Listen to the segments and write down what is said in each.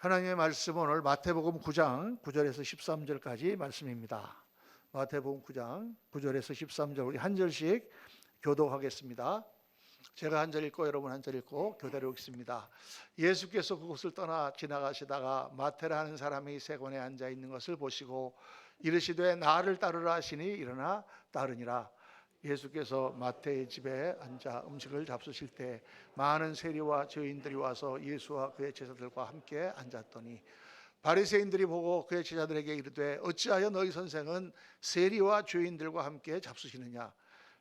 하나님의 말씀은 오늘 마태복음 9장 9절에서 13절까지 말씀입니다. 마태복음 9장 9절에서 13절 우리 한 절씩 교독하겠습니다. 제가 한 절 읽고 여러분 한 절 읽고 교대로 읽습니다. 예수께서 그곳을 떠나 지나가시다가 마태라는 사람이 세관에 앉아 있는 것을 보시고 이르시되 나를 따르라 하시니 일어나 따르니라. 예수께서 마태의 집에 앉아 음식을 잡수실 때 많은 세리와 죄인들이 와서 예수와 그의 제자들과 함께 앉았더니 바리새인들이 보고 그의 제자들에게 이르되 어찌하여 너희 선생은 세리와 죄인들과 함께 잡수시느냐.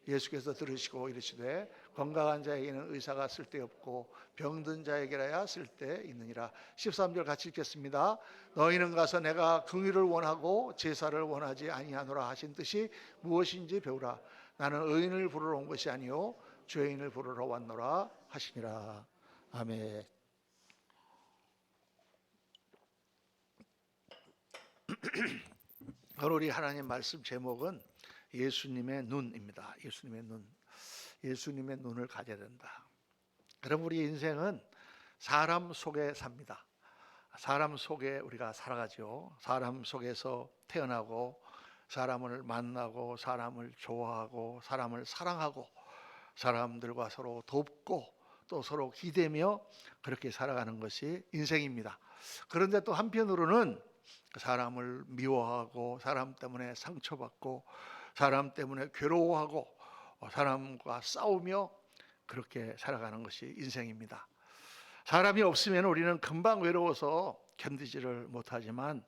예수께서 들으시고 이르시되 건강한 자에게는 의사가 쓸데없고 병든 자에게라야 쓸데있느니라. 13절 같이 읽겠습니다. 너희는 가서 내가 긍휼을 원하고 제사를 원하지 아니하노라 하신 뜻이 무엇인지 배우라. 나는 의인을 부르러 온 것이 아니요 죄인을 부르러 왔노라 하시니라. 아멘. 오늘 우리 하나님 말씀 제목은 예수님의 눈입니다. 예수님의 눈. 예수님의 눈을 가져야 된다. 그럼 우리 인생은 사람 속에 삽니다. 사람 속에 우리가 살아가죠. 사람 속에서 태어나고 사람을 만나고 사람을 좋아하고 사람을 사랑하고 사람들과 서로 돕고 또 서로 기대며 그렇게 살아가는 것이 인생입니다. 그런데 또 한편으로는 사람을 미워하고 사람 때문에 상처받고 사람 때문에 괴로워하고 사람과 싸우며 그렇게 살아가는 것이 인생입니다. 사람이 없으면 우리는 금방 외로워서 견디지를 못하지만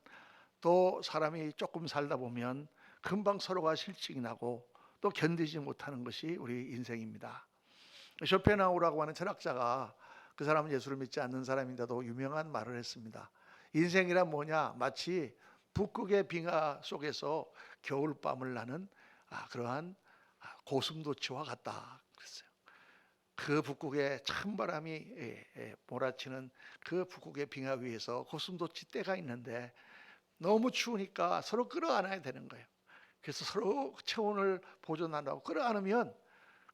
또 사람이 조금 살다 보면 금방 서로가 실증이 나고 또 견디지 못하는 것이 우리 인생입니다. 쇼펜하우라고 하는 철학자가, 그 사람은 예수를 믿지 않는 사람인데도 유명한 말을 했습니다. 인생이란 뭐냐? 마치 북극의 빙하 속에서 겨울밤을 나는 그러한 고슴도치와 같다 그랬어요. 그 북극의 찬바람이 몰아치는 그 북극의 빙하 위에서 고슴도치 떼가 있는데 너무 추우니까 서로 끌어안아야 되는 거예요. 그래서 서로 체온을 보존하려고 끌어안으면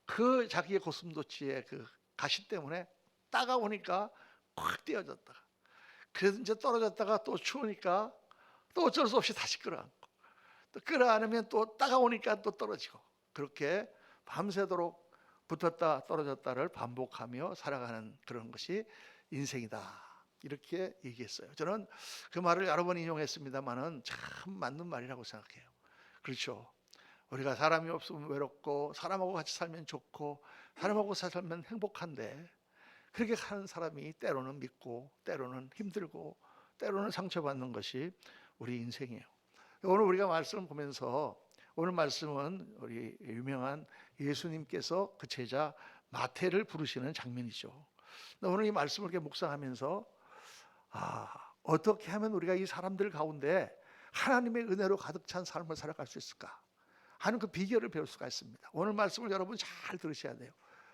그 자기의 고슴도치의 그 가시 때문에 따가우니까 확 떼어졌다가, 그래서 이제 떨어졌다가 또 추우니까 또 어쩔 수 없이 다시 끌어안고, 또 끌어안으면 또 따가우니까 또 떨어지고, 그렇게 밤새도록 붙었다 떨어졌다를 반복하며 살아가는 그런 것이 인생이다, 이렇게 얘기했어요. 저는 그 말을 여러 번 인용했습니다만은 참 맞는 말이라고 생각해요. 그렇죠. 우리가 사람이 없으면 외롭고 사람하고 같이 살면 좋고 사람하고 살면 행복한데, 그렇게 하는 사람이 때로는 믿고 때로는 힘들고 때로는 상처받는 것이 우리 인생이에요. 오늘 우리가 말씀을 보면서, 오늘 말씀은 우리 유명한 예수님께서 그 제자 마태를 부르시는 장면이죠. 오늘 이 말씀을 이렇게 묵상하면서 어떻게 하면 우리가 이 사람들 가운데 하나님의 은혜로 가득 찬 삶을 살아갈 수 있을까 하는 그 비결을 배울 수가 있습니다. 오늘 말씀을 여러분 잘 들으셔야 돼요.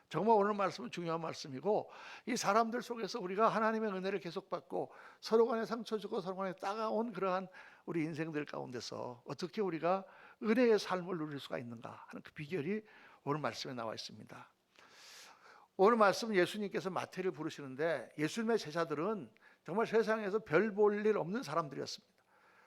정말 오늘 말씀은 중요한 말씀이고, 이 사람들 속에서 우리가 하나님의 은혜를 계속 받고 서로 간에 상처 주고 서로 간에 따가운 그러한 우리 인생들 가운데서 어떻게 우리가 은혜의 삶을 누릴 수가 있는가 하는 그 비결이 오늘 말씀에 나와 있습니다. 오늘 말씀은 예수님께서 마태를 부르시는데, 예수님의 제자들은 정말 세상에서 별 볼 일 없는 사람들이었습니다.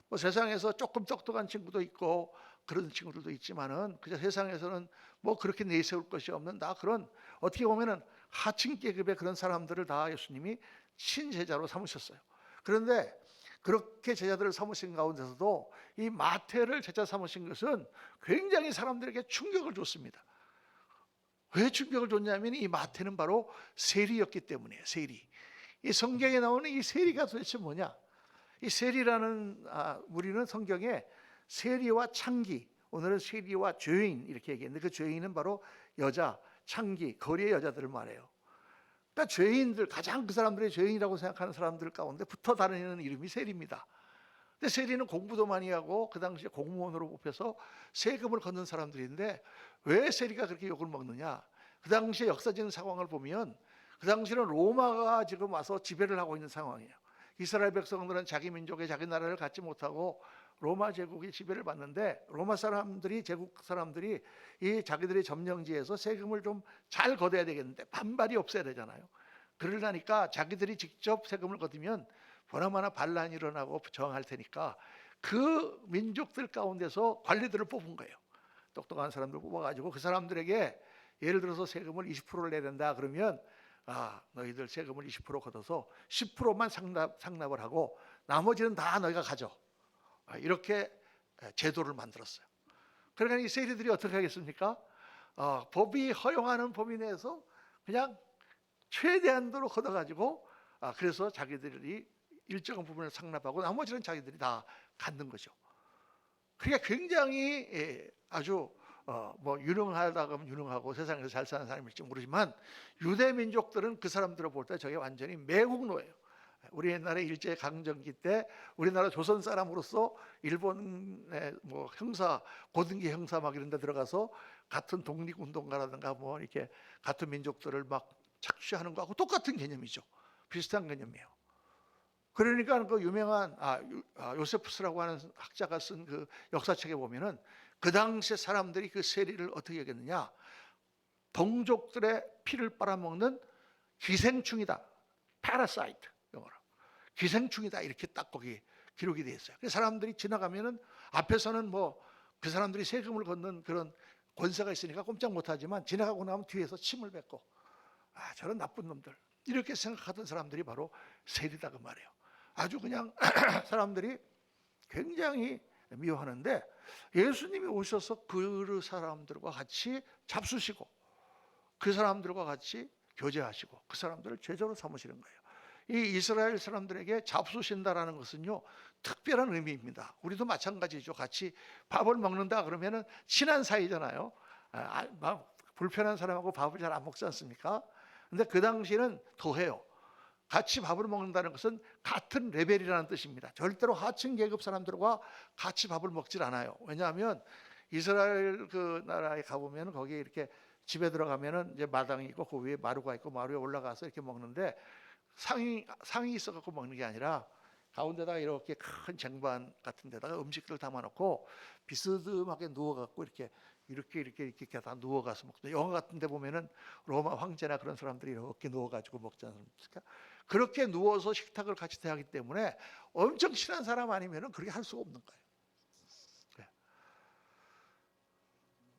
뭐 세상에서 조금 똑똑한 친구도 있고 그런 친구들도 있지만은 그저 세상에서는 뭐 그렇게 내세울 것이 없는 그런 어떻게 보면은 하층 계급의 그런 사람들을 다 예수님이 친제자로 삼으셨어요. 그런데 그렇게 제자들을 삼으신 가운데서도 이 마태를 제자 삼으신 것은 굉장히 사람들에게 충격을 줬습니다. 왜 충격을 줬냐면 이 마태는 바로 세리였기 때문이에요. 세리. 이 성경에 나오는 이 세리가 도대체 뭐냐? 이 세리라는 우리는 성경에 세리와 창기, 오늘은 세리와 죄인 이렇게 얘기했는데, 그 죄인은 바로 여자, 창기, 거리의 여자들을 말해요. 그러니까 죄인들, 가장 그 사람들이 죄인이라고 생각하는 사람들 가운데 붙어 다니는 이름이 세리입니다. 근데 세리는 공부도 많이 하고 그 당시에 공무원으로 뽑혀서 세금을 걷는 사람들인데, 왜 세리가 그렇게 욕을 먹느냐? 그 당시에 역사적인 상황을 보면 그 당시에는 로마가 지금 와서 지배를 하고 있는 상황이에요. 이스라엘 백성들은 자기 민족의 자기 나라를 갖지 못하고 로마 제국의 지배를 받는데, 로마 사람들이, 제국 사람들이 이 자기들의 점령지에서 세금을 좀 잘 걷어야 되겠는데 반발이 없어야 되잖아요. 그러려니까 자기들이 직접 세금을 걷으면 보나마나 반란이 일어나고 저항할 테니까 그 민족들 가운데서 관리들을 뽑은 거예요. 똑똑한 사람들 뽑아가지고 그 사람들에게 예를 들어서 세금을 20%를 내야 된다 그러면 너희들 세금을 20% 걷어서 10%만 상납을 하고 나머지는 다 너희가 가져. 이렇게 제도를 만들었어요. 그러니까 이 세리들이 어떻게 하겠습니까? 법이 허용하는 범위 내에서 그냥 최대한도로 걷어가지고 그래서 자기들이 일정 부분을 상납하고 나머지는 자기들이 다 갖는 거죠. 그러니까 굉장히 아주 뭐 유능하다 그러면 유능하고 세상에서 잘 사는 사람일지 모르지만 유대 민족들은 그 사람들을 볼 때 저게 완전히 매국노예요. 우리 옛날에 일제 강점기 때 우리나라 조선 사람으로서 일본의 뭐 형사 고등기 형사 막 이런 데 들어가서 같은 독립운동가라든가 뭐 이렇게 같은 민족들을 막 착취하는 거하고 똑같은 개념이죠. 비슷한 개념이에요. 그러니까 그 유명한 요세푸스라고 하는 학자가 쓴 그 역사책에 보면은 그 당시에 사람들이 그 세리를 어떻게 여겼느냐, 동족들의 피를 빨아먹는 기생충이다, parasite 영어로 기생충이다 이렇게 딱 거기 기록이 되어 있어요. 그래서 사람들이 지나가면은 앞에서는 뭐 그 사람들이 세금을 걷는 그런 권세가 있으니까 꼼짝 못하지만 지나가고 나면 뒤에서 침을 뱉고 저런 나쁜 놈들 이렇게 생각하던 사람들이 바로 세리다 그 말이에요. 아주 그냥 사람들이 굉장히 미워하는데 예수님이 오셔서 그 사람들과 같이 잡수시고 그 사람들과 같이 교제하시고 그 사람들을 제자로 삼으시는 거예요. 이 이스라엘 사람들에게 잡수신다라는 것은요 특별한 의미입니다. 우리도 마찬가지죠. 같이 밥을 먹는다 그러면은 친한 사이잖아요. 막 불편한 사람하고 밥을 잘 안 먹지 않습니까? 근데 그 당시에는 더해요. 같이 밥을 먹는다는 것은 같은 레벨이라는 뜻입니다. 절대로 하층 계급 사람들과 같이 밥을 먹질 않아요. 왜냐하면 이스라엘 그 나라에 가보면 거기에 이렇게 집에 들어가면은 이제 마당이 있고 그 위에 마루가 있고 마루에 올라가서 이렇게 먹는데 상이 있어 갖고 먹는 게 아니라 가운데다가 이렇게 큰 쟁반 같은 데다가 음식들을 담아놓고 비스듬하게 누워 갖고 이렇게 다 누워 가서 먹죠. 영화 같은 데 보면은 로마 황제나 그런 사람들이 이렇게 누워 가지고 먹지 않습니까? 그렇게 누워서 식탁을 같이 대하기 때문에 엄청 친한 사람 아니면은 그렇게 할 수가 없는 거예요.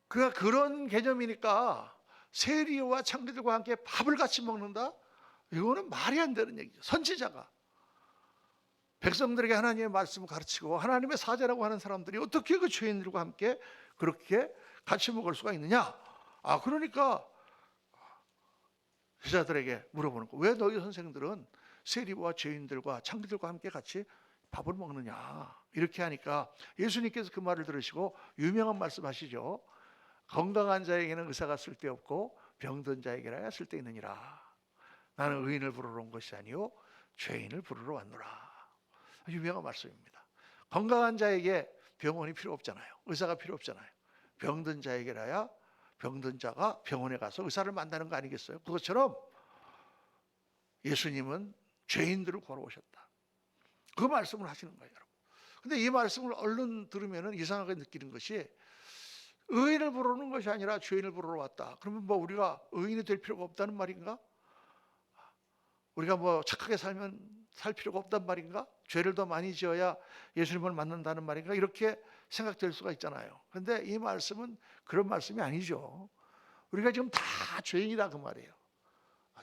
그러니까 그런 개념이니까 세리와 창기들과 함께 밥을 같이 먹는다? 이거는 말이 안 되는 얘기죠. 선지자가 백성들에게 하나님의 말씀을 가르치고 하나님의 사자라고 하는 사람들이 어떻게 그 죄인들과 함께 그렇게 같이 먹을 수가 있느냐? 그러니까 제자들에게 물어보는 거예요. 왜 너희 선생들은 세리와 죄인들과 창기들과 함께 같이 밥을 먹느냐? 이렇게 하니까 예수님께서 그 말을 들으시고 유명한 말씀하시죠. 건강한 자에게는 의사가 쓸데없고 병든 자에게라야 쓸데있느니라. 나는 의인을 부르러 온 것이 아니요 죄인을 부르러 왔노라. 유명한 말씀입니다. 건강한 자에게 병원이 필요 없잖아요. 의사가 필요 없잖아요. 병든 자에게라야 병든 자가 병원에 가서 의사를 만나는 거 아니겠어요? 그것처럼 예수님은 죄인들을 구하러 오셨다. 그 말씀을 하시는 거예요, 여러분. 근데 이 말씀을 얼른 들으면 이상하게 느끼는 것이 의인을 부르는 것이 아니라 죄인을 부르러 왔다. 그러면 뭐 우리가 의인이 될 필요가 없다는 말인가? 우리가 뭐 착하게 살 필요가 없단 말인가? 죄를 더 많이 지어야 예수님을 만난다는 말인가? 이렇게 생각될 수가 있잖아요. 그런데 이 말씀은 그런 말씀이 아니죠. 우리가 지금 다 죄인이다 그 말이에요.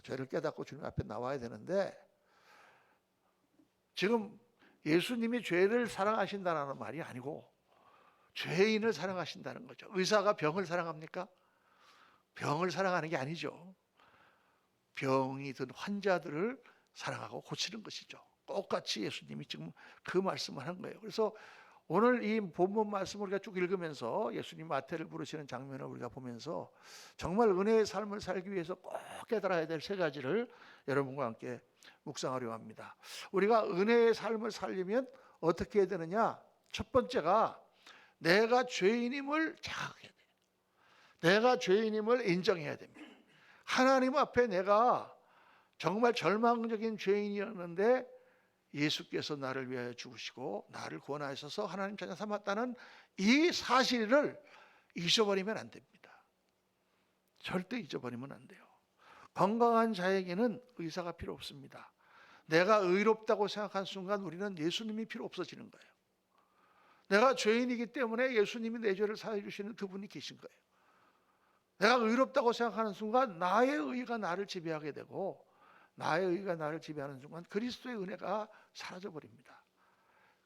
죄를 깨닫고 주님 앞에 나와야 되는데 지금 예수님이 죄를 사랑하신다는 말이 아니고 죄인을 사랑하신다는 거죠. 의사가 병을 사랑합니까? 병을 사랑하는 게 아니죠. 병이 든 환자들을 사랑하고 고치는 것이죠. 똑같이 예수님이 지금 그 말씀을 한 거예요. 그래서 오늘 이 본문 말씀을 우리가 쭉 읽으면서 예수님 마태를 부르시는 장면을 우리가 보면서 정말 은혜의 삶을 살기 위해서 꼭 깨달아야 될 세 가지를 여러분과 함께 묵상하려 합니다. 우리가 은혜의 삶을 살려면 어떻게 해야 되느냐? 첫 번째가 내가 죄인임을 자각해야 돼요. 내가 죄인임을 인정해야 됩니다. 하나님 앞에 내가 정말 절망적인 죄인이었는데 예수께서 나를 위하여 죽으시고 나를 구원하셔서 하나님 자녀 삼았다는 이 사실을 잊어버리면 안 됩니다. 절대 잊어버리면 안 돼요. 건강한 자에게는 의사가 필요 없습니다. 내가 의롭다고 생각한 순간 우리는 예수님이 필요 없어지는 거예요. 내가 죄인이기 때문에 예수님이 내 죄를 사해 주시는 그분이 계신 거예요. 내가 의롭다고 생각하는 순간 나의 의가 나를 지배하게 되고, 나의 의가 나를 지배하는 순간 그리스도의 은혜가 사라져 버립니다.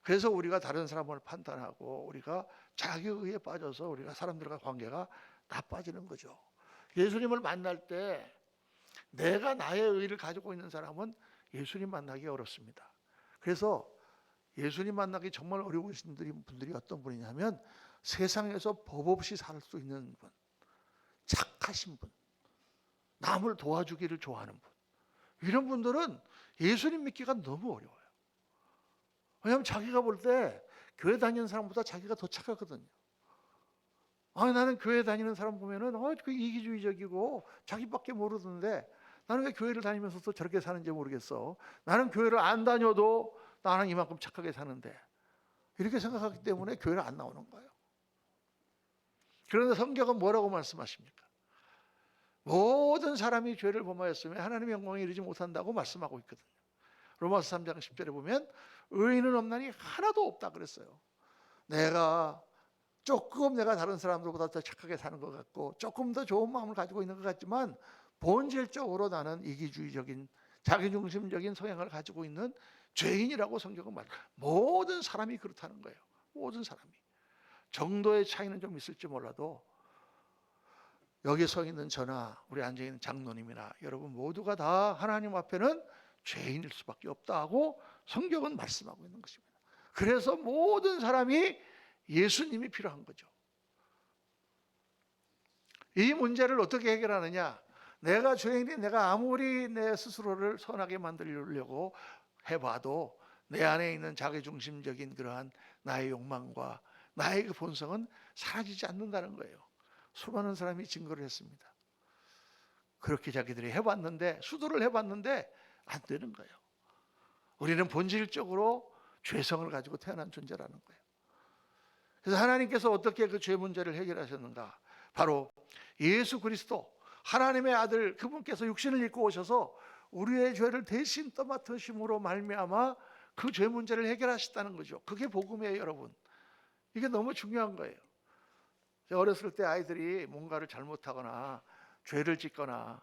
그래서 우리가 다른 사람을 판단하고 우리가 자기 의에 빠져서 우리가 사람들과 관계가 나빠지는 거죠. 예수님을 만날 때 내가 나의 의를 가지고 있는 사람은 예수님 만나기 어렵습니다. 그래서 예수님 만나기 정말 어려우신 분들이 어떤 분이냐면 세상에서 법 없이 살 수 있는 분, 착하신 분, 남을 도와주기를 좋아하는 분, 이런 분들은 예수님 믿기가 너무 어려워요. 왜냐하면 자기가 볼 때 교회 다니는 사람보다 자기가 더 착하거든요. 나는 교회 다니는 사람 보면은 그 이기주의적이고 자기밖에 모르던데 나는 왜 교회를 다니면서도 저렇게 사는지 모르겠어. 나는 교회를 안 다녀도 나는 이만큼 착하게 사는데, 이렇게 생각하기 때문에 교회를 안 나오는 거예요. 그런데 성경은 뭐라고 말씀하십니까? 모든 사람이 죄를 범하였으며 하나님의 영광에 이르지 못한다고 말씀하고 있거든요. 로마서 3장 10절에 보면 의인은 없나니 하나도 없다 그랬어요. 내가 다른 사람들보다 더 착하게 사는 것 같고 조금 더 좋은 마음을 가지고 있는 것 같지만 본질적으로 나는 이기주의적인 자기중심적인 성향을 가지고 있는 죄인이라고 성경은 말해요. 모든 사람이 그렇다는 거예요. 모든 사람이. 정도의 차이는 좀 있을지 몰라도 여기 서 있는 저나 우리 앉아 있는 장로님이나 여러분 모두가 다 하나님 앞에는 죄인일 수밖에 없다고 성경은 말씀하고 있는 것입니다. 그래서 모든 사람이 예수님이 필요한 거죠. 이 문제를 어떻게 해결하느냐? 내가 죄인이 내가 아무리 내 스스로를 선하게 만들려고 해봐도 내 안에 있는 자기중심적인 그러한 나의 욕망과 나의 그 본성은 사라지지 않는다는 거예요. 수많은 사람이 증거를 했습니다. 그렇게 자기들이 해봤는데, 수도를 해봤는데 안 되는 거예요. 우리는 본질적으로 죄성을 가지고 태어난 존재라는 거예요. 그래서 하나님께서 어떻게 그 죄 문제를 해결하셨는가? 바로 예수 그리스도 하나님의 아들 그분께서 육신을 입고 오셔서 우리의 죄를 대신 떠맡으심으로 말미암아 그 죄 문제를 해결하셨다는 거죠. 그게 복음이에요, 여러분. 이게 너무 중요한 거예요. 제가 어렸을 때 아이들이 뭔가를 잘못하거나 죄를 짓거나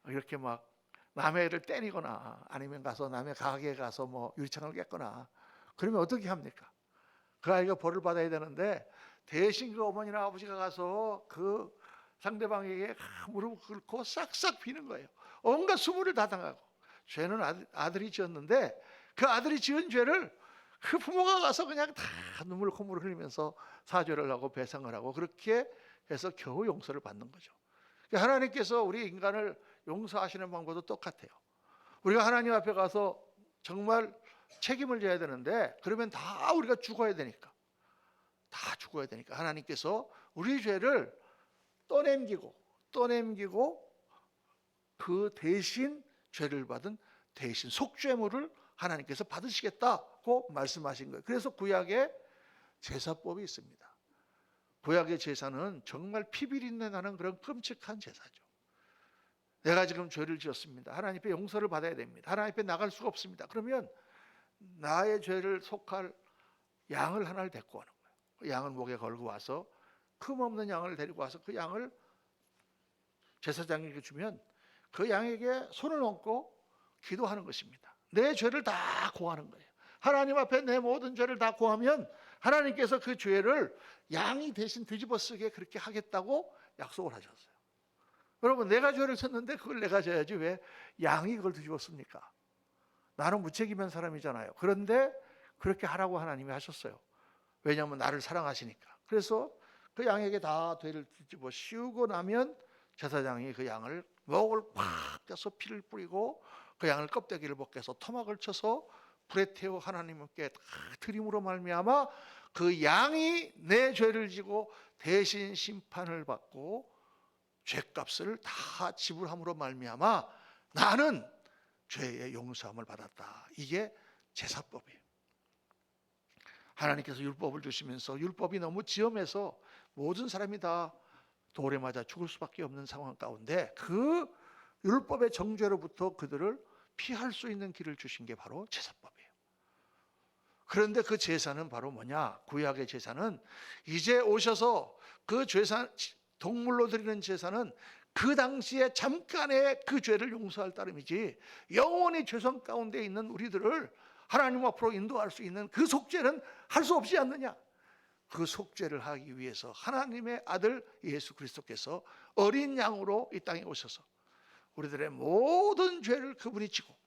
이렇게 막 남의 애를 때리거나 아니면 가서 남의 가게에 가서 뭐 유리창을 깼거나 그러면 어떻게 합니까? 그 아이가 벌을 받아야 되는데 대신 그 어머니나 아버지가 가서 그 상대방에게 무릎을 꿇고 싹싹 비는 거예요. 온갖 수모를 다 당하고. 죄는 아들이 지었는데 그 아들이 지은 죄를 그 부모가 가서 그냥 다 눈물 콧물을 흘리면서 사죄를 하고 배상을 하고 그렇게 해서 겨우 용서를 받는 거죠. 하나님께서 우리 인간을 용서하시는 방법도 똑같아요. 우리가 하나님 앞에 가서 정말 책임을 져야 되는데 그러면 다 우리가 죽어야 되니까, 다 죽어야 되니까 하나님께서 우리 죄를 떠넘기고 그 대신 죄를 받은 대신 속죄물을 하나님께서 받으시겠다고 말씀하신 거예요. 그래서 구약에 제사법이 있습니다. 구약의 제사는 정말 피비린내 나는 그런 끔찍한 제사죠. 내가 지금 죄를 지었습니다. 하나님 앞에 용서를 받아야 됩니다. 하나님 앞에 나갈 수가 없습니다. 그러면 나의 죄를 속할 양을 하나를 데리고 오는 거예요. 그 양을 목에 걸고 와서 흠없는 양을 데리고 와서 그 양을 제사장에게 주면 그 양에게 손을 얹고 기도하는 것입니다. 내 죄를 다 고하는 거예요. 하나님 앞에 내 모든 죄를 다 고하면 하나님께서 그 죄를 양이 대신 뒤집어 쓰게 그렇게 하겠다고 약속을 하셨어요. 여러분, 내가 죄를 졌는데 그걸 내가 져야지 왜 양이 그걸 뒤집어 씁니까? 나는 무책임한 사람이잖아요. 그런데 그렇게 하라고 하나님이 하셨어요. 왜냐하면 나를 사랑하시니까. 그래서 그 양에게 다 죄를 뒤집어 씌우고 나면 제사장이 그 양을 목을 팍 껴서 피를 뿌리고 그 양을 껍데기를 벗겨서 토막을 쳐서 불에 태워 하나님께 드림으로 말미암아 그 양이 내 죄를 지고 대신 심판을 받고 죄값을 다 지불함으로 말미암아 나는 죄의 용서함을 받았다. 이게 제사법이에요. 하나님께서 율법을 주시면서 율법이 너무 지엄해서 모든 사람이 다 돌에 맞아 죽을 수밖에 없는 상황 가운데 그 율법의 정죄로부터 그들을 피할 수 있는 길을 주신 게 바로 제사법이에요. 그런데 그 제사는 바로 뭐냐? 구약의 제사는 이제 오셔서 그 제사, 동물로 드리는 제사는 그 당시에 잠깐의 그 죄를 용서할 따름이지 영원히 죄성 가운데 있는 우리들을 하나님 앞으로 인도할 수 있는 그 속죄는 할 수 없지 않느냐? 그 속죄를 하기 위해서 하나님의 아들 예수 그리스도께서 어린 양으로 이 땅에 오셔서 우리들의 모든 죄를 그분이 지고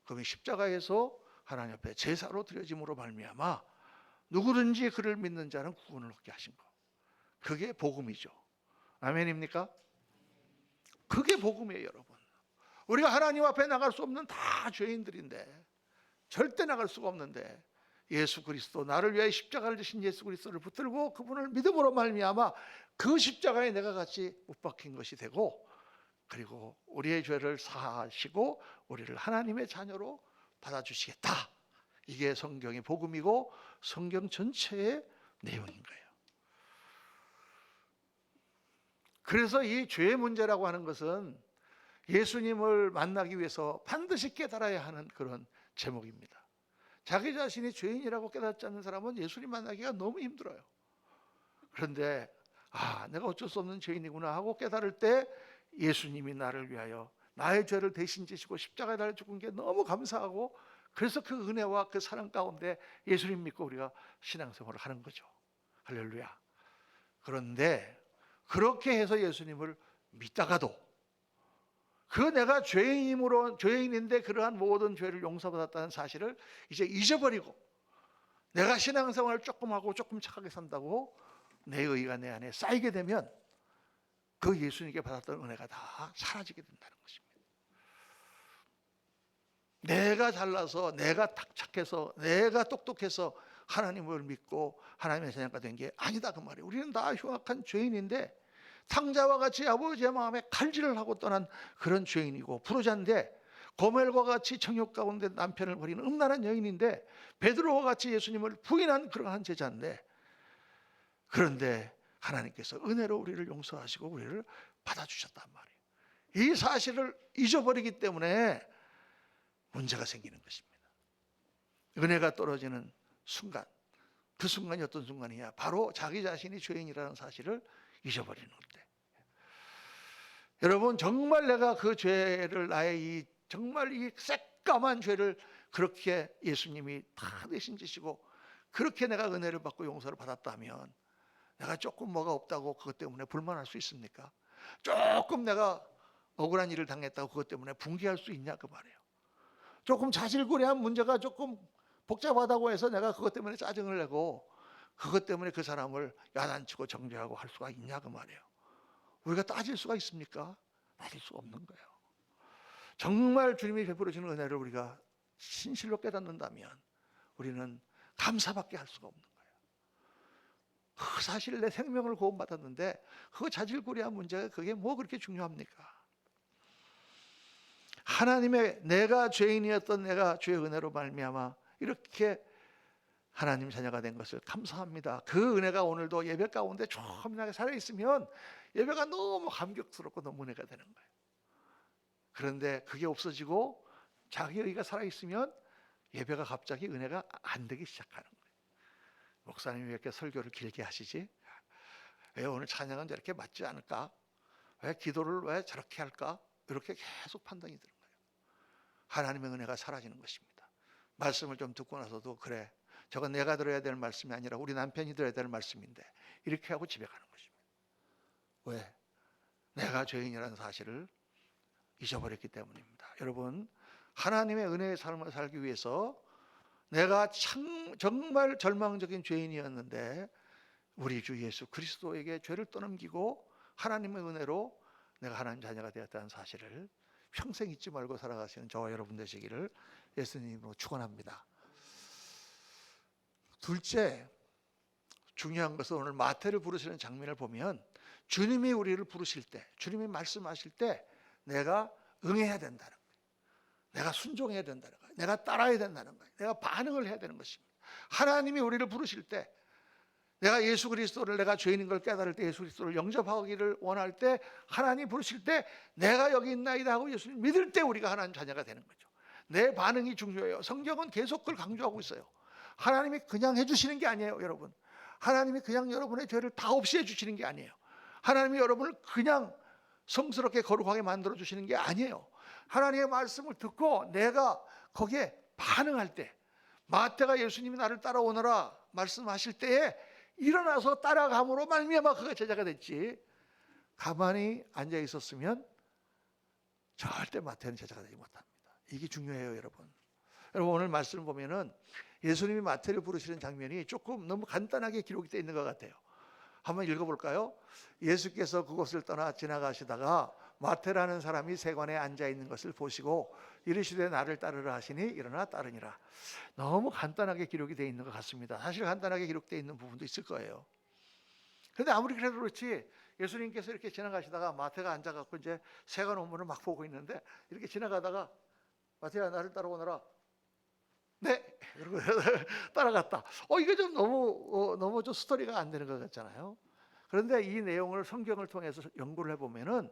그분이 십자가에서 하나님 앞에 제사로 드려짐으로 말미암아 누구든지 그를 믿는 자는 구원을 얻게 하신 것. 그게 복음이죠. 아멘입니까? 그게 복음이에요, 여러분. 우리가 하나님 앞에 나갈 수 없는 다 죄인들인데, 절대 나갈 수가 없는데 예수 그리스도, 나를 위하여 십자가를 지신 예수 그리스도를 붙들고 그분을 믿음으로 말미암아 그 십자가에 내가 같이 못 박힌 것이 되고, 그리고 우리의 죄를 사하시고 우리를 하나님의 자녀로 받아주시겠다. 이게 성경의 복음이고 성경 전체의 내용인 거예요. 그래서 이 죄의 문제라고 하는 것은 예수님을 만나기 위해서 반드시 깨달아야 하는 그런 제목입니다. 자기 자신이 죄인이라고 깨닫지 않는 사람은 예수님 만나기가 너무 힘들어요. 그런데 내가 어쩔 수 없는 죄인이구나 하고 깨달을 때 예수님이 나를 위하여 나의 죄를 대신 지시고 십자가에 달려 죽은 게 너무 감사하고, 그래서 그 은혜와 그 사랑 가운데 예수님 믿고 우리가 신앙생활을 하는 거죠. 할렐루야. 그런데 그렇게 해서 예수님을 믿다가도 그 내가 죄인인데 그러한 모든 죄를 용서받았다는 사실을 이제 잊어버리고 내가 신앙생활을 조금 하고 조금 착하게 산다고 내 의가 내 안에 쌓이게 되면 그 예수님께 받았던 은혜가 다 사라지게 된다는 것입니다. 내가 잘나서, 내가 착해서, 내가 똑똑해서 하나님을 믿고 하나님의 자녀가 된 게 아니다 그 말이에요. 우리는 다 흉악한 죄인인데 탕자와 같이 아버지의 마음에 칼질을 하고 떠난 그런 죄인이고, 부르자인데 고멜과 같이 정욕 가운데 남편을 버리는 음란한 여인인데, 베드로와 같이 예수님을 부인한 그러한 제자인데, 그런데 하나님께서 은혜로 우리를 용서하시고 우리를 받아주셨단 말이에요. 이 사실을 잊어버리기 때문에 문제가 생기는 것입니다. 은혜가 떨어지는 순간, 그 순간이 어떤 순간이냐? 바로 자기 자신이 죄인이라는 사실을 잊어버리는 때. 여러분, 정말 내가 그 죄를, 나의 정말 이 새까만 죄를 그렇게 예수님이 다 대신 지시고 그렇게 내가 은혜를 받고 용서를 받았다면 내가 조금 뭐가 없다고 그것 때문에 불만할 수 있습니까? 조금 내가 억울한 일을 당했다고 그것 때문에 분개할 수 있냐 그 말이에요. 조금 자질구레한 문제가 조금 복잡하다고 해서 내가 그것 때문에 짜증을 내고 그것 때문에 그 사람을 야단치고 정죄하고 할 수가 있냐 그 말이에요. 우리가 따질 수가 있습니까? 따질 수가 없는 거예요. 정말 주님이 베풀어 주는 은혜를 우리가 진실로 깨닫는다면 우리는 감사밖에 할 수가 없는 거예요. 그 사실 내 생명을 구원받았는데 그 자질구레한 문제가 그게 뭐 그렇게 중요합니까? 하나님의, 내가 죄인이었던 내가 주의 은혜로 말미암아 이렇게 하나님 자녀가 된 것을 감사합니다. 그 은혜가 오늘도 예배 가운데 조금이나마 살아있으면 예배가 너무 감격스럽고 너무 은혜가 되는 거예요. 그런데 그게 없어지고 자기 의가 살아있으면 예배가 갑자기 은혜가 안 되기 시작하는 거예요. 목사님이 왜 이렇게 설교를 길게 하시지? 왜 오늘 찬양은 저렇게 맞지 않을까? 왜 기도를 왜 저렇게 할까? 이렇게 계속 판단이 드는 거예요. 하나님의 은혜가 사라지는 것입니다. 말씀을 좀 듣고 나서도 그래, 저건 내가 들어야 될 말씀이 아니라 우리 남편이 들어야 될 말씀인데 이렇게 하고 집에 가는 것입니다. 왜? 내가 죄인이라는 사실을 잊어버렸기 때문입니다. 여러분, 하나님의 은혜의 삶을 살기 위해서 내가 정말 절망적인 죄인이었는데 우리 주 예수 그리스도에게 죄를 떠넘기고 하나님의 은혜로 내가 하나님 자녀가 되었다는 사실을 평생 잊지 말고 살아가시는 저와 여러분 되시기를 예수님으로 축원합니다. 둘째, 중요한 것은 오늘 마태를 부르시는 장면을 보면 주님이 우리를 부르실 때, 주님이 말씀하실 때 내가 응해야 된다는 거예요. 내가 순종해야 된다는 거예요. 내가 따라야 된다는 거예요. 내가 반응을 해야 되는 것입니다. 하나님이 우리를 부르실 때, 내가 예수 그리스도를, 내가 죄인인 걸 깨달을 때 예수 그리스도를 영접하기를 원할 때, 하나님 부르실 때 내가 여기 있나이다 하고 예수님 믿을 때 우리가 하나님 자녀가 되는 거죠. 내 반응이 중요해요. 성경은 계속 그걸 강조하고 있어요. 하나님이 그냥 해주시는 게 아니에요, 여러분. 하나님이 그냥 여러분의 죄를 다 없애 주시는 게 아니에요. 하나님이 여러분을 그냥 성스럽게 거룩하게 만들어 주시는 게 아니에요. 하나님의 말씀을 듣고 내가 거기에 반응할 때, 마태가 예수님이 나를 따라오너라 말씀하실 때에 일어나서 따라감으로 말미암아 그가 제자가 됐지, 가만히 앉아 있었으면 절대 마태는 제자가 되지 못합니다. 이게 중요해요, 여러분. 여러분, 오늘 말씀을 보면은 예수님이 마태를 부르시는 장면이 조금 너무 간단하게 기록이 되어 있는 것 같아요. 한번 읽어볼까요? 예수께서 그곳을 떠나 지나가시다가 마태라는 사람이 세관에 앉아 있는 것을 보시고 이르시되 나를 따르라 하시니 일어나 따르니라. 너무 간단하게 기록이 되어 있는 것 같습니다. 사실 간단하게 기록되어 있는 부분도 있을 거예요. 그런데 아무리 그래도 그렇지, 예수님께서 이렇게 지나가시다가 마태가 앉아갖고 이제 세관 원문을 막 보고 있는데, 이렇게 지나가다가 마태야 나를 따라오너라. 네, 그리고 따라갔다. 이게 좀 너무 좀 스토리가 안 되는 것 같잖아요. 그런데 이 내용을 성경을 통해서 연구를 해보면은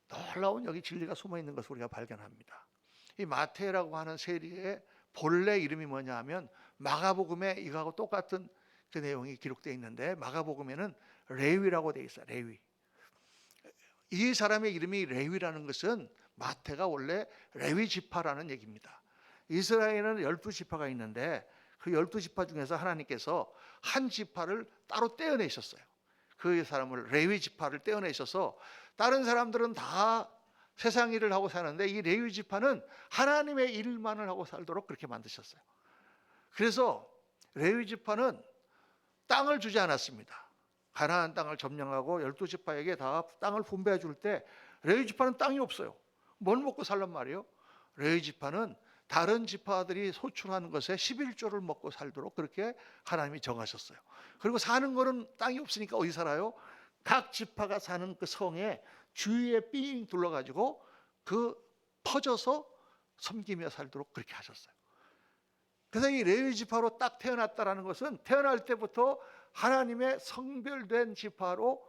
놀라운 여기 진리가 숨어 있는 것을 우리가 발견합니다. 이 마태라고 하는 세리의 본래 이름이 뭐냐 하면 마가복음에 이거하고 똑같은 그 내용이 기록되어 있는데, 마가복음에는 레위라고 되어 있어요. 레위. 이 사람의 이름이 레위라는 것은 마태가 원래 레위 지파라는 얘기입니다. 이스라엘에는 12지파가 있는데 그 12지파 중에서 하나님께서 한 지파를 따로 떼어내셨어요. 그 사람을, 레위 지파를 떼어내셔서 다른 사람들은 다 세상 일을 하고 사는데 이 레위 지파는 하나님의 일만을 하고 살도록 그렇게 만드셨어요. 그래서 레위 지파는 땅을 주지 않았습니다. 가나안 땅을 점령하고 12지파에게 다 땅을 분배해 줄 때 레위 지파는 땅이 없어요. 뭘 먹고 살란 말이에요? 레위 지파는 다른 지파들이 소출하는 것에 11조를 먹고 살도록 그렇게 하나님이 정하셨어요. 그리고 사는 거는 땅이 없으니까 어디 살아요? 각 지파가 사는 그 성에 주위에 삥 둘러가지고 그 퍼져서 섬기며 살도록 그렇게 하셨어요. 그래서 이 레위 지파로 딱 태어났다라는 것은 태어날 때부터 하나님의 성별된 지파로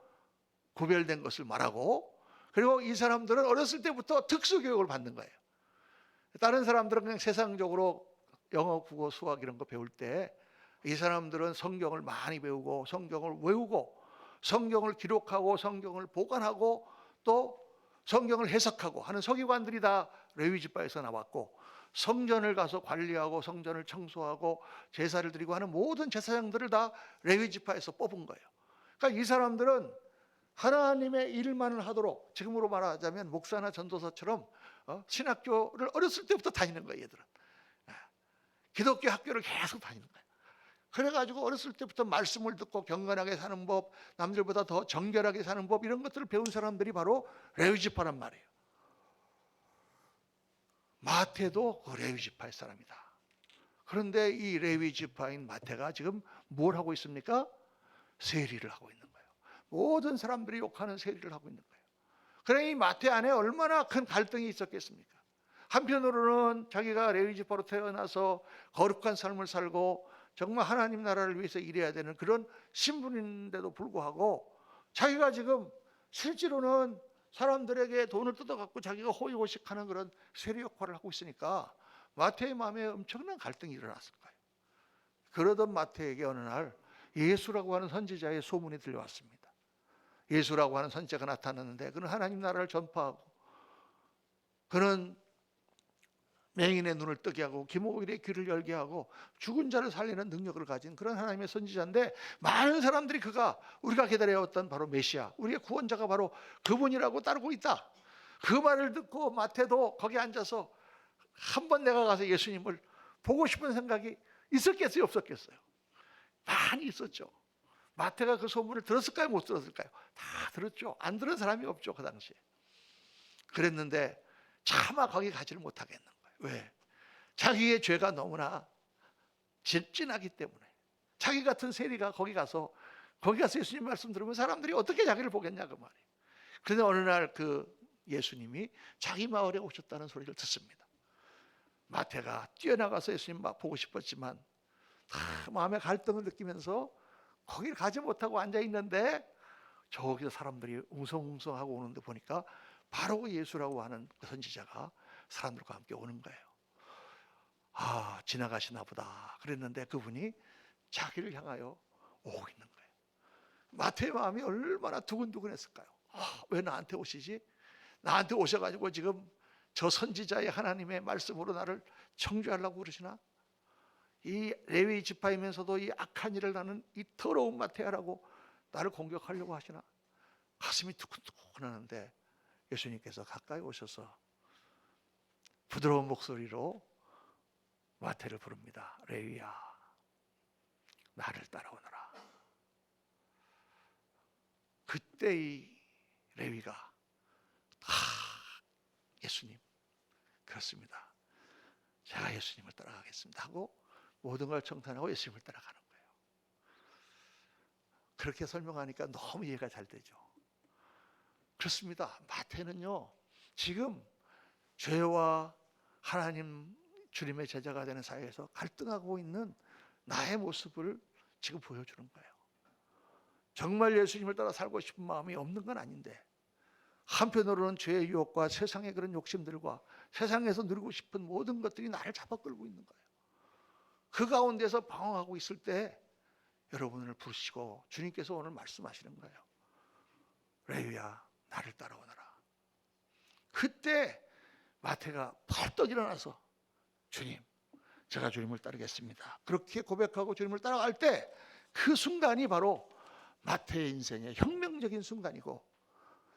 구별된 것을 말하고, 그리고 이 사람들은 어렸을 때부터 특수교육을 받는 거예요. 다른 사람들은 그냥 세상적으로 영어, 국어, 수학 이런 거 배울 때 이 사람들은 성경을 많이 배우고 성경을 외우고 성경을 기록하고 성경을 보관하고 또 성경을 해석하고 하는 서기관들이 다 레위 지파에서 나왔고, 성전을 가서 관리하고 성전을 청소하고 제사를 드리고 하는 모든 제사장들을 다 레위 지파에서 뽑은 거예요. 그러니까 이 사람들은 하나님의 일만을 하도록, 지금으로 말하자면 목사나 전도사처럼 신학교를 어렸을 때부터 다니는 거예요. 얘들은 기독교 학교를 계속 다니는 거예요. 그래가지고 어렸을 때부터 말씀을 듣고 경건하게 사는 법, 남들보다 더 정결하게 사는 법, 이런 것들을 배운 사람들이 바로 레위 지파란 말이에요. 마태도 그 레위 지파의 사람이다. 그런데 이 레위 지파인 마태가 지금 뭘 하고 있습니까? 세리를 하고 있는 거예요. 모든 사람들이 욕하는 세리를 하고 있는 거예요. 그래, 이 마태 안에 얼마나 큰 갈등이 있었겠습니까? 한편으로는 자기가 레위 지파로 태어나서 거룩한 삶을 살고 정말 하나님 나라를 위해서 일해야 되는 그런 신분인데도 불구하고 자기가 지금 실제로는 사람들에게 돈을 뜯어갖고 자기가 호의호식하는 그런 세리 역할을 하고 있으니까 마태의 마음에 엄청난 갈등이 일어났을 거예요. 그러던 마태에게 어느 날 예수라고 하는 선지자의 소문이 들려왔습니다. 예수라고 하는 선지자가 나타났는데 그는 하나님 나라를 전파하고 그는 맹인의 눈을 뜨게 하고 기목일의 귀를 열게 하고 죽은 자를 살리는 능력을 가진 그런 하나님의 선지자인데, 많은 사람들이 그가 우리가 기다려왔던 바로 메시아, 우리의 구원자가 바로 그분이라고 따르고 있다. 그 말을 듣고 마태도 거기 앉아서 한번 내가 가서 예수님을 보고 싶은 생각이 있었겠어요, 없었겠어요? 많이 있었죠. 마태가 그 소문을 들었을까요, 못 들었을까요? 다 들었죠. 안 들은 사람이 없죠, 그 당시에. 그랬는데 차마 거기 가지를 못하겠는 거예요. 왜? 자기의 죄가 너무나 진하기 때문에. 자기 같은 세리가 거기 가서 예수님 말씀 들으면 사람들이 어떻게 자기를 보겠냐, 그 말이에요. 그런데 어느 날 그 예수님이 자기 마을에 오셨다는 소리를 듣습니다. 마태가 뛰어나가서 예수님 보고 싶었지만 다 마음의 갈등을 느끼면서 거기를 가지 못하고 앉아 있는데 저기서 사람들이 웅성웅성하고 오는데 보니까 바로 예수라고 하는 그 선지자가 사람들과 함께 오는 거예요. 지나가시나 보다 그랬는데 그분이 자기를 향하여 오고 있는 거예요. 마태의 마음이 얼마나 두근두근했을까요? 왜 나한테 오시지? 나한테 오셔가지고 지금 저 선지자의 하나님의 말씀으로 나를 청주하려고 그러시나? 이 레위 지파이면서도 이 악한 일을 나는 이 더러운 마태야라고 나를 공격하려고 하시나? 가슴이 두근두근하는데 예수님께서 가까이 오셔서 부드러운 목소리로 마태를 부릅니다. 레위야, 나를 따라오너라. 그때 이 레위가 예수님, 그렇습니다. 제가 예수님을 따라가겠습니다 하고 모든 걸 청탄하고 예수님을 따라가는 거예요. 그렇게 설명하니까 너무 이해가 잘 되죠. 그렇습니다. 마태는요, 지금 죄와 하나님 주님의 제자가 되는 사이에서 갈등하고 있는 나의 모습을 지금 보여주는 거예요. 정말 예수님을 따라 살고 싶은 마음이 없는 건 아닌데 한편으로는 죄의 유혹과 세상의 그런 욕심들과 세상에서 누리고 싶은 모든 것들이 나를 잡아끌고 있는 거예요. 그 가운데서 방황하고 있을 때 여러분을 부르시고 주님께서 오늘 말씀하시는 거예요. 레위야, 나를 따라오너라. 그때 마태가 벌떡 일어나서 주님, 제가 주님을 따르겠습니다. 그렇게 고백하고 주님을 따라갈 때 그 순간이 바로 마태의 인생의 혁명적인 순간이고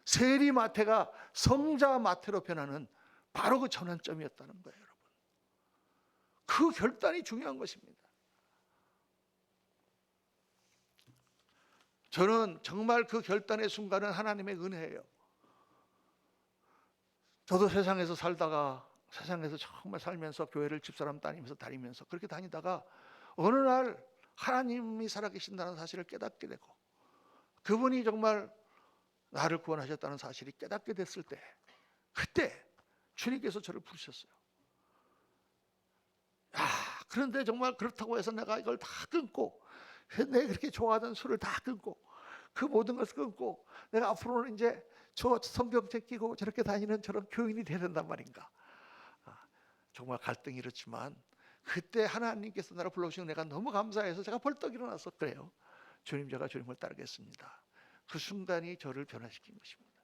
세리 마태가 성자 마태로 변하는 바로 그 전환점이었다는 거예요, 여러분. 그 결단이 중요한 것입니다. 저는 정말 그 결단의 순간은 하나님의 은혜예요. 저도 세상에서 살다가 세상에서 정말 살면서 교회를 집사람 다니면서 그렇게 다니다가 어느 날 하나님이 살아계신다는 사실을 깨닫게 되고 그분이 정말 나를 구원하셨다는 사실이 깨닫게 됐을 때 그때 주님께서 저를 부르셨어요. 그런데 정말 그렇다고 해서 내가 이걸 다 끊고 내가 그렇게 좋아하던 술을 다 끊고 그 모든 것을 끊고 내가 앞으로는 이제 저 성경 제끼고 저렇게 다니는 저런 교인이 되야 된단 말인가. 정말 갈등이 이렇지만 그때 하나님께서 나를 불러주신 내가 너무 감사해서 제가 벌떡 일어나서 그래요. 주님, 제가 주님을 따르겠습니다. 그 순간이 저를 변화시킨 것입니다.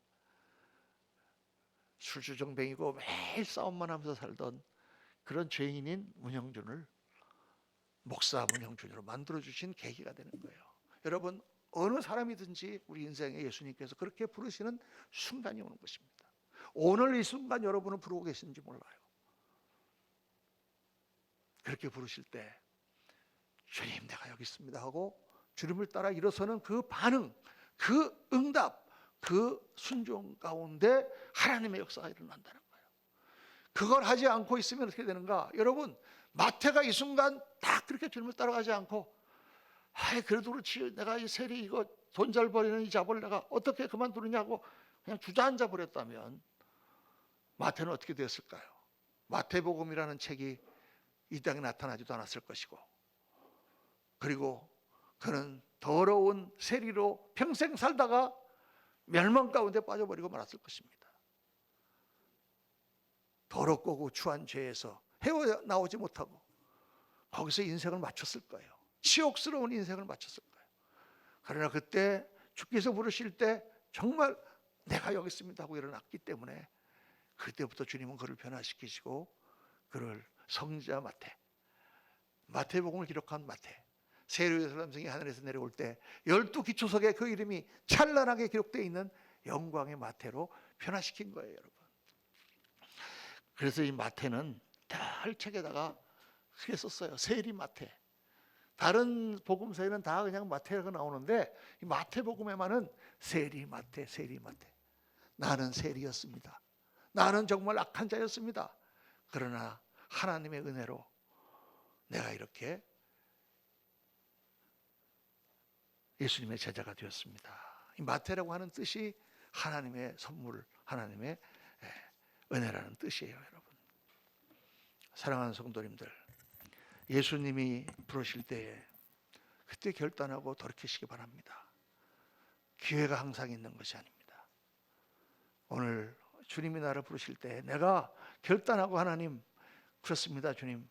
술주정뱅이고 매일 싸움만 하면서 살던 그런 죄인인 문형준을 목사 문형준으로 만들어주신 계기가 되는 거예요. 여러분, 어느 사람이든지 우리 인생에 예수님께서 그렇게 부르시는 순간이 오는 것입니다. 오늘 이 순간 여러분은 부르고 계시는지 몰라요. 그렇게 부르실 때 주님, 내가 여기 있습니다 하고 주님을 따라 일어서는 그 반응, 그 응답, 그 순종 가운데 하나님의 역사가 일어난다는 거예요. 그걸 하지 않고 있으면 어떻게 되는가? 여러분, 마태가 이 순간 딱 그렇게 주님을 따라가지 않고 그래도 그렇지, 내가 이 세리 이거 돈 잘 버리는 이 잡을 내가 어떻게 그만두느냐고 그냥 주저앉아 버렸다면 마태는 어떻게 됐을까요? 마태복음이라는 책이 이 땅에 나타나지도 않았을 것이고, 그리고 그는 더러운 세리로 평생 살다가 멸망 가운데 빠져버리고 말았을 것입니다. 더럽고 고추한 죄에서 헤어나오지 못하고 거기서 인생을 마쳤을 거예요. 치욕스러운 인생을 마쳤을 거예요. 그러나 그때 주께서 부르실 때 정말 내가 여기 있습니다 하고 일어났기 때문에 그때부터 주님은 그를 변화시키시고 그를 성자 마태복음을 기록한 마태, 세례요한성이 하늘에서 내려올 때 12기초석에 그 이름이 찬란하게 기록되어 있는 영광의 마태로 변화시킨 거예요, 여러분. 그래서 이 마태는 늘 책에다가 크게 썼어요. 세리 마태. 다른 복음서에는 다 그냥 마태가 나오는데 이 마태복음에만은 세리 마태. 나는 세리였습니다. 나는 정말 악한 자였습니다. 그러나 하나님의 은혜로 내가 이렇게 예수님의 제자가 되었습니다. 이 마태라고 하는 뜻이 하나님의 선물, 하나님의 은혜라는 뜻이에요, 여러분. 사랑하는 성도님들, 예수님이 부르실 때에 그때 결단하고 돌이키시기 바랍니다. 기회가 항상 있는 것이 아닙니다. 오늘 주님이 나를 부르실 때 내가 결단하고 하나님, 그렇습니다 주님,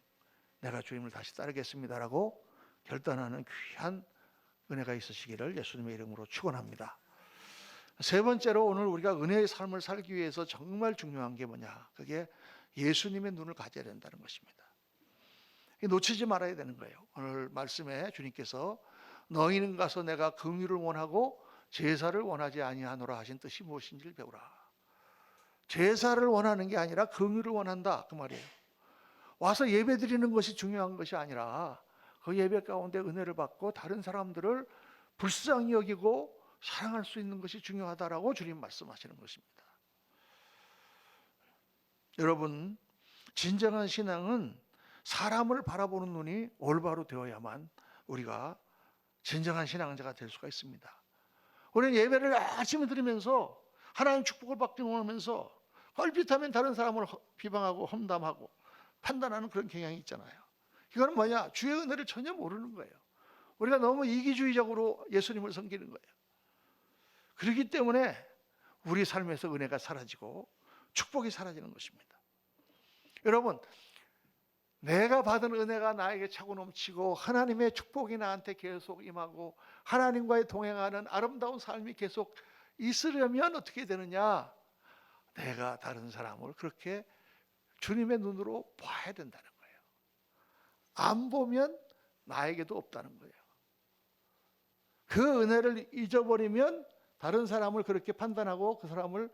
내가 주님을 다시 따르겠습니다라고 결단하는 귀한 은혜가 있으시기를 예수님의 이름으로 축원합니다. 세 번째로 오늘 우리가 은혜의 삶을 살기 위해서 정말 중요한 게 뭐냐? 그게 예수님의 눈을 가져야 된다는 것입니다. 놓치지 말아야 되는 거예요. 오늘 말씀에 주님께서 너희는 가서 내가 긍휼을 원하고 제사를 원하지 아니하노라 하신 뜻이 무엇인지를 배우라. 제사를 원하는 게 아니라 긍휼을 원한다 그 말이에요. 와서 예배 드리는 것이 중요한 것이 아니라 그 예배 가운데 은혜를 받고 다른 사람들을 불쌍히 여기고 사랑할 수 있는 것이 중요하다라고 주님 말씀하시는 것입니다. 여러분, 진정한 신앙은 사람을 바라보는 눈이 올바로 되어야만 우리가 진정한 신앙자가 될 수가 있습니다. 우리는 예배를 아침에 드리면서 하나님 축복을 받기 원하면서 얼핏하면 다른 사람을 비방하고 험담하고 판단하는 그런 경향이 있잖아요. 이건 뭐냐? 주의 은혜를 전혀 모르는 거예요. 우리가 너무 이기주의적으로 예수님을 섬기는 거예요. 그렇기 때문에 우리 삶에서 은혜가 사라지고 축복이 사라지는 것입니다. 여러분, 내가 받은 은혜가 나에게 차고 넘치고 하나님의 축복이 나한테 계속 임하고 하나님과의 동행하는 아름다운 삶이 계속 있으려면 어떻게 되느냐? 내가 다른 사람을 그렇게 주님의 눈으로 봐야 된다는 거예요. 안 보면 나에게도 없다는 거예요. 그 은혜를 잊어버리면 다른 사람을 그렇게 판단하고 그 사람을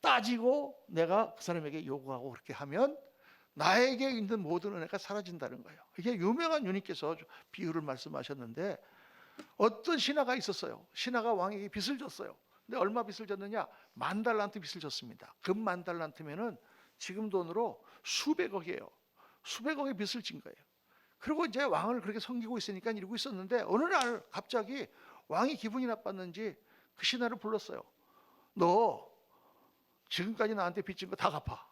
따지고 내가 그 사람에게 요구하고 그렇게 하면 나에게 있는 모든 은혜가 사라진다는 거예요. 이게 유명한 유님께서 비유를 말씀하셨는데 어떤 신하가 있었어요. 신하가 왕에게 빚을 졌어요. 근데 얼마 빚을 졌느냐? 10,000달란트 빚을 졌습니다. 금 10,000달란트면은 지금 돈으로 수백억이에요. 수백억의 빚을 진 거예요. 그리고 이제 왕을 그렇게 섬기고 있으니까 이러고 있었는데 어느 날 갑자기 왕이 기분이 나빴는지 그 신하를 불렀어요. 너 지금까지 나한테 빚진 거 다 갚아.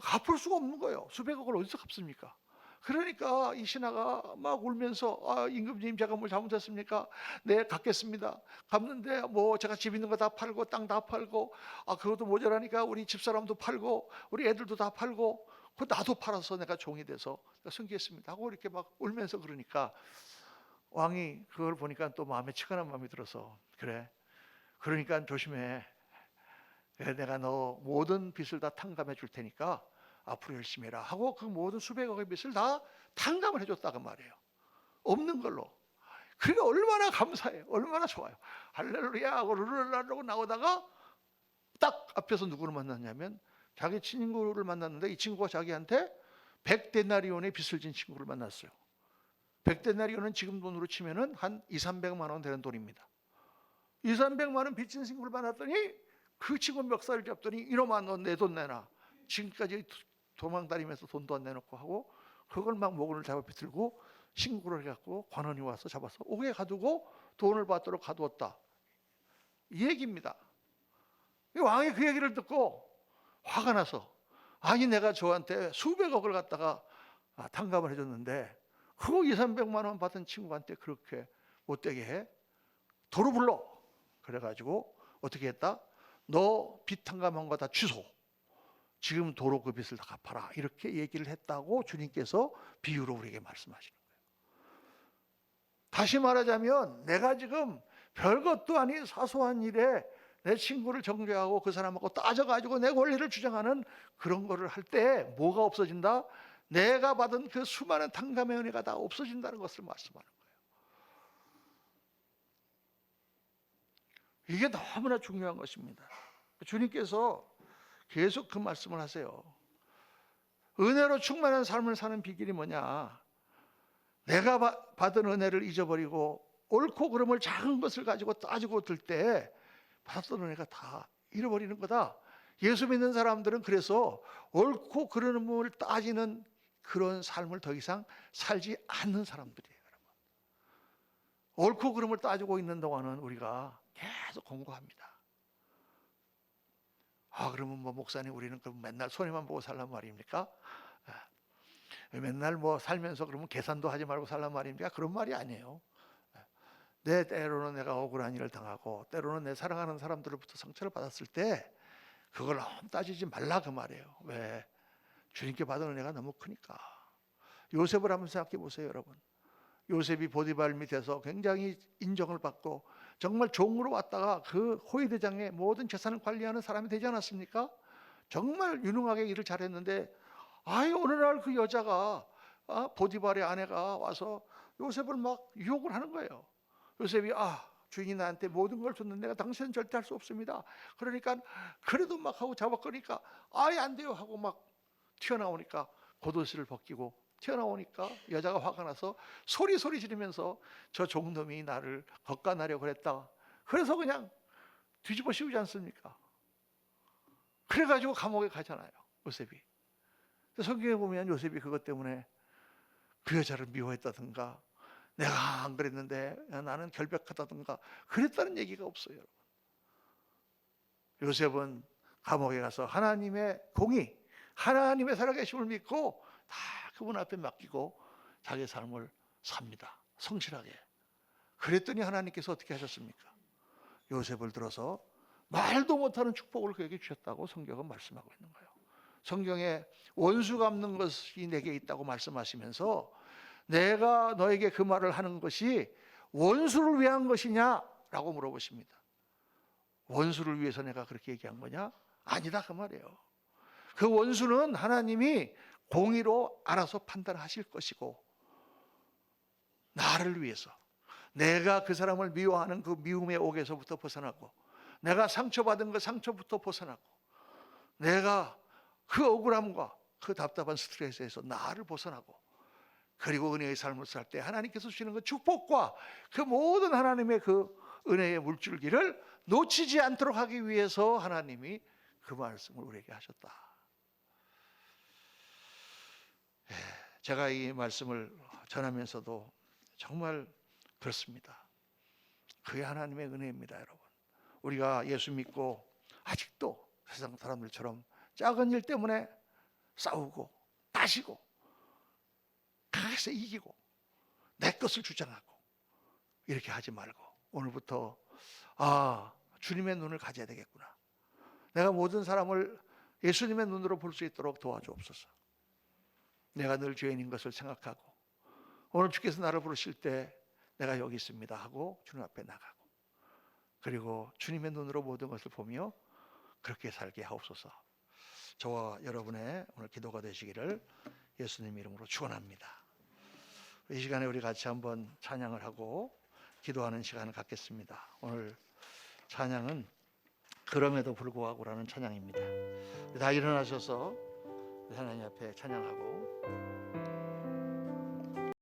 갚을 수가 없는 거예요. 수백억을 어디서 갚습니까? 그러니까 이 신하가 막 울면서 임금님 제가 뭘 잘못했습니까? 네 갚겠습니다. 갚는데 뭐 제가 집 있는 거 다 팔고 땅 다 팔고 그것도 모자라니까 우리 집사람도 팔고 우리 애들도 다 팔고 그 나도 팔아서 내가 종이 돼서 섬기겠습니다 하고 이렇게 막 울면서 그러니까 왕이 그걸 보니까 또 마음에 치근한 마음이 들어서 그래 그러니까 조심해. 내가 너 모든 빚을 다 탕감해 줄 테니까 앞으로 열심히 해라 하고 그 모든 수백억의 빚을 다 탕감을 해줬다고 말이에요. 없는 걸로. 그게 얼마나 감사해요. 얼마나 좋아요. 할렐루야 하고 르르르르고 나오다가 딱 앞에서 누구를 만났냐면 자기 친구를 만났는데 이 친구가 자기한테 100데나리온의 빚을 진 친구를 만났어요. 100데나리온은 지금 돈으로 치면은 한 200~300만 원 되는 돈입니다. 200~300만 원 빚진 친구를 만났더니 그 친구 멱살을 잡더니 이놈아 너 내 돈 내놔. 지금까지 도망다니면서 돈도 안 내놓고 하고 그걸 막 목을 잡아 비틀고 신고를 해갖고 관원이 와서 잡아서 옥에 가두고 돈을 받도록 가두었다. 이 얘기입니다. 왕이 그 얘기를 듣고 화가 나서 아니 내가 저한테 수백억을 갖다가 탕감을 해줬는데 그거 200~300만 원 받은 친구한테 그렇게 못되게 해? 도로 불러. 그래가지고 어떻게 했다? 너 빚 탕감한 거 다 취소. 지금 도로 그 빚을 다 갚아라. 이렇게 얘기를 했다고 주님께서 비유로 우리에게 말씀하시는 거예요. 다시 말하자면 내가 지금 별것도 아닌 사소한 일에 내 친구를 정죄하고 그 사람하고 따져가지고 내 권리를 주장하는 그런 거를 할 때 뭐가 없어진다? 내가 받은 그 수많은 탕감의 은혜가 다 없어진다는 것을 말씀하는 거예요. 이게 너무나 중요한 것입니다. 주님께서 계속 그 말씀을 하세요. 은혜로 충만한 삶을 사는 비결이 뭐냐? 내가 받은 은혜를 잊어버리고 옳고 그름을 작은 것을 가지고 따지고 들 때 받았던 은혜가 다 잃어버리는 거다. 예수 믿는 사람들은 그래서 옳고 그름을 따지는 그런 삶을 더 이상 살지 않는 사람들이에요. 여러분. 옳고 그름을 따지고 있는 동안은 우리가 계속 공부합니다. 그러면 뭐 목사님 우리는 그럼 맨날 손해만 보고 살란 말입니까? 맨날 뭐 살면서 그러면 계산도 하지 말고 살란 말입니까? 그런 말이 아니에요. 때로는 내가 억울한 일을 당하고 때로는 내 사랑하는 사람들로부터 상처를 받았을 때 그걸 너무 따지지 말라 그 말이에요. 왜? 주님께 받은 은혜가 너무 크니까. 요셉을 한번 생각해 보세요, 여러분. 요셉이 보디발 밑에서 굉장히 인정을 받고 정말 종으로 왔다가 그 호위대장의 모든 재산을 관리하는 사람이 되지 않았습니까? 정말 유능하게 일을 잘했는데 어느 날 그 여자가 보디발의 아내가 와서 요셉을 막 유혹을 하는 거예요. 요셉이 주인이 나한테 모든 걸 줬는데 내가 당신은 절대 할 수 없습니다. 그러니까 그래도 막 하고 잡아끄니까 아예 안 돼요 하고 막 튀어나오니까 겉옷을 벗기고 튀어나오니까 여자가 화가 나서 소리 지르면서 저 종놈이 나를 겉간하려고 그랬다. 그래서 그냥 뒤집어 씌우지 않습니까? 그래가지고 감옥에 가잖아요, 요셉이. 성경에 보면 요셉이 그것 때문에 그 여자를 미워했다든가 내가 안 그랬는데 나는 결백하다든가 그랬다는 얘기가 없어요. 요셉은 감옥에 가서 하나님의 공의, 하나님의 살아계심을 믿고 다 그분 앞에 맡기고 자기 삶을 삽니다. 성실하게. 그랬더니 하나님께서 어떻게 하셨습니까? 요셉을 들어서 말도 못하는 축복을 그에게 주셨다고 성경은 말씀하고 있는 거예요. 성경에 원수 갚는 것이 내게 있다고 말씀하시면서 내가 너에게 그 말을 하는 것이 원수를 위한 것이냐라고 물어보십니다. 원수를 위해서 내가 그렇게 얘기한 거냐? 아니다 그 말이에요. 그 원수는 하나님이 공의로 알아서 판단하실 것이고 나를 위해서 내가 그 사람을 미워하는 그 미움의 옥에서부터 벗어나고 내가 상처받은 그 상처부터 벗어나고 내가 그 억울함과 그 답답한 스트레스에서 나를 벗어나고 그리고 은혜의 삶을 살 때 하나님께서 주시는 그 축복과 그 모든 하나님의 그 은혜의 물줄기를 놓치지 않도록 하기 위해서 하나님이 그 말씀을 우리에게 하셨다. 제가 이 말씀을 전하면서도 정말 그렇습니다. 그게 하나님의 은혜입니다, 여러분. 우리가 예수 믿고 아직도 세상 사람들처럼 작은 일 때문에 싸우고 따지고 강해서 이기고 내 것을 주장하고 이렇게 하지 말고 오늘부터 주님의 눈을 가져야 되겠구나. 내가 모든 사람을 예수님의 눈으로 볼 수 있도록 도와주옵소서. 내가 늘 죄인인 것을 생각하고 오늘 주께서 나를 부르실 때 내가 여기 있습니다 하고 주님 앞에 나가고 그리고 주님의 눈으로 모든 것을 보며 그렇게 살게 하옵소서. 저와 여러분의 오늘 기도가 되시기를 예수님 이름으로 축원합니다. 이 시간에 우리 같이 한번 찬양을 하고 기도하는 시간을 갖겠습니다. 오늘 찬양은 그럼에도 불구하고라는 찬양입니다. 다 일어나셔서 하나님 앞에 찬양하고